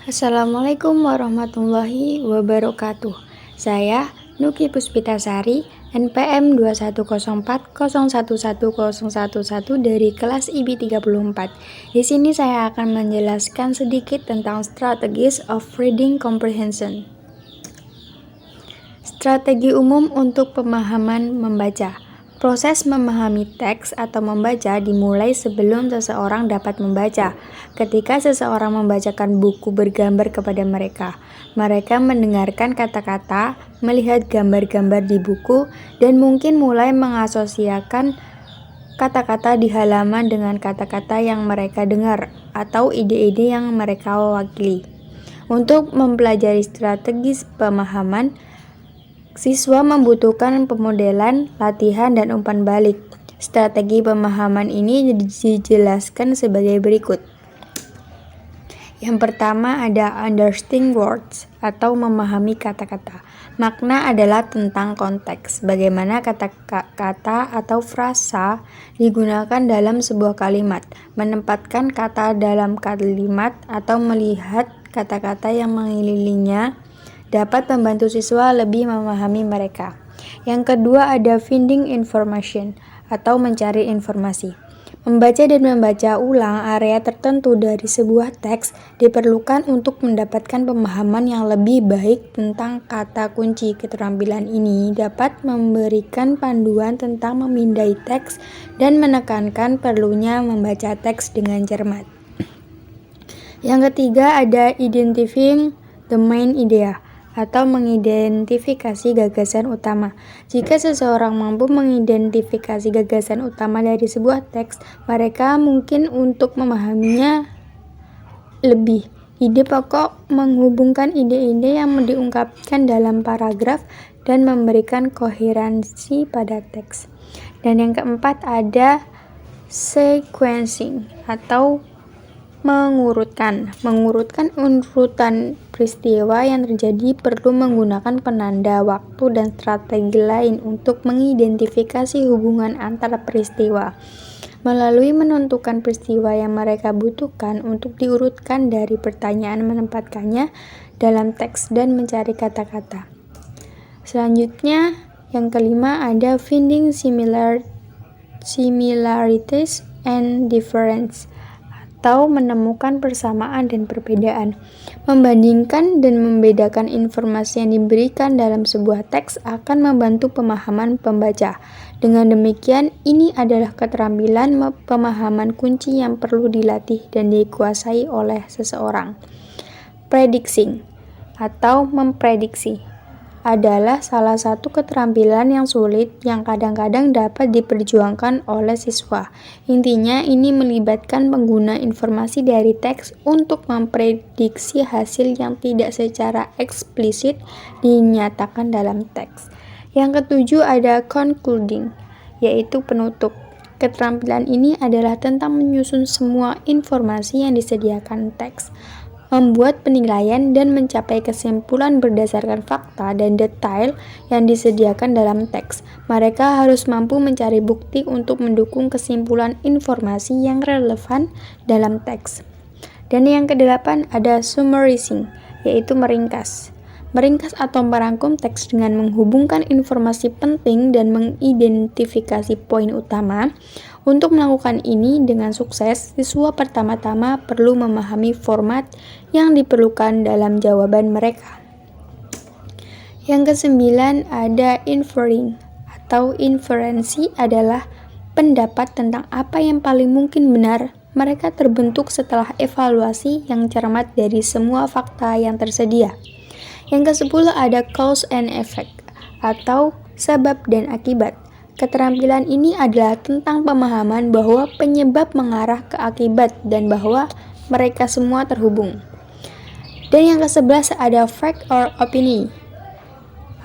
Assalamualaikum warahmatullahi wabarakatuh. Saya Nuki Puspitasari, NPM 21040110111 dari kelas IB 34. Di sini saya akan menjelaskan sedikit tentang strategies of reading comprehension. Strategi umum untuk pemahaman membaca. Proses memahami teks atau membaca dimulai sebelum seseorang dapat membaca. Ketika seseorang membacakan buku bergambar kepada mereka, mereka mendengarkan kata-kata, melihat gambar-gambar di buku, dan mungkin mulai mengasosiasikan kata-kata di halaman dengan kata-kata yang mereka dengar atau ide-ide yang mereka wakili. Untuk mempelajari strategis pemahaman, siswa membutuhkan pemodelan, latihan, dan umpan balik. Strategi pemahaman ini dijelaskan sebagai berikut. Yang pertama ada understanding words atau memahami kata-kata. Makna adalah tentang konteks, bagaimana kata-kata atau frasa digunakan dalam sebuah kalimat, menempatkan kata dalam kalimat atau melihat kata-kata yang mengelilinginya dapat membantu siswa lebih memahami mereka. Yang kedua ada finding information atau mencari informasi. Membaca dan membaca ulang area tertentu dari sebuah teks diperlukan untuk mendapatkan pemahaman yang lebih baik tentang kata kunci. Keterampilan ini dapat memberikan panduan tentang memindai teks dan menekankan perlunya membaca teks dengan cermat. Yang ketiga ada identifying the main idea atau mengidentifikasi gagasan utama. Jika seseorang mampu mengidentifikasi gagasan utama dari sebuah teks, mereka mungkin untuk memahaminya lebih. Ide pokok menghubungkan ide-ide yang diungkapkan dalam paragraf dan memberikan koherensi pada teks. Dan yang keempat ada sequencing atau mengurutkan urutan peristiwa yang terjadi perlu menggunakan penanda waktu dan strategi lain untuk mengidentifikasi hubungan antara peristiwa melalui menentukan peristiwa yang mereka butuhkan untuk diurutkan dari pertanyaan menempatkannya dalam teks dan mencari kata-kata. Selanjutnya yang kelima ada finding similarities and difference atau menemukan persamaan dan perbedaan. Membandingkan dan membedakan informasi yang diberikan dalam sebuah teks akan membantu pemahaman pembaca. Dengan demikian, ini adalah keterampilan pemahaman kunci yang perlu dilatih dan dikuasai oleh seseorang. Predicting atau memprediksi adalah salah satu keterampilan yang sulit yang kadang-kadang dapat diperjuangkan oleh siswa. Intinya, ini melibatkan pengguna informasi dari teks untuk memprediksi hasil yang tidak secara eksplisit dinyatakan dalam teks. Yang ketujuh ada concluding, yaitu penutup. Keterampilan ini adalah tentang menyusun semua informasi yang disediakan teks, membuat penilaian dan mencapai kesimpulan berdasarkan fakta dan detail yang disediakan dalam teks. Mereka harus mampu mencari bukti untuk mendukung kesimpulan informasi yang relevan dalam teks. Dan yang kedelapan ada summarizing, yaitu meringkas. Meringkas atau merangkum teks dengan menghubungkan informasi penting dan mengidentifikasi poin utama. Untuk melakukan ini dengan sukses, siswa pertama-tama perlu memahami format yang diperlukan dalam jawaban mereka. Yang kesembilan ada inferring atau inferensi adalah pendapat tentang apa yang paling mungkin benar. Mereka terbentuk setelah evaluasi yang cermat dari semua fakta yang tersedia. Yang ke-10 ada cause and effect atau sebab dan akibat. Keterampilan ini adalah tentang pemahaman bahwa penyebab mengarah ke akibat dan bahwa mereka semua terhubung. Dan yang ke-11 ada fact or opinion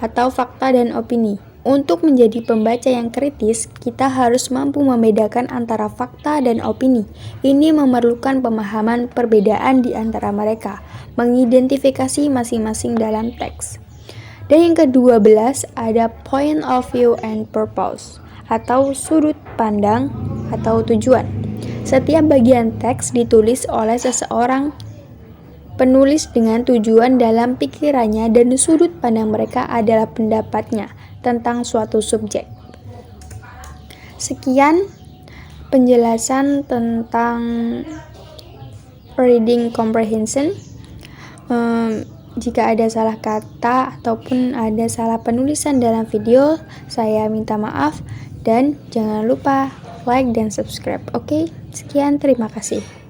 atau fakta dan opini. Untuk menjadi pembaca yang kritis, kita harus mampu membedakan antara fakta dan opini. Ini memerlukan pemahaman perbedaan di antara mereka, mengidentifikasi masing-masing dalam teks. Dan yang ke-12 ada point of view and purpose atau sudut pandang atau tujuan. Setiap bagian teks ditulis oleh seseorang Penulis dengan tujuan dalam pikirannya dan sudut pandang mereka adalah pendapatnya tentang suatu subjek. Sekian penjelasan tentang reading comprehension. Jika ada salah kata ataupun ada salah penulisan dalam video, saya minta maaf dan jangan lupa like dan subscribe. Oke, sekian, terima kasih.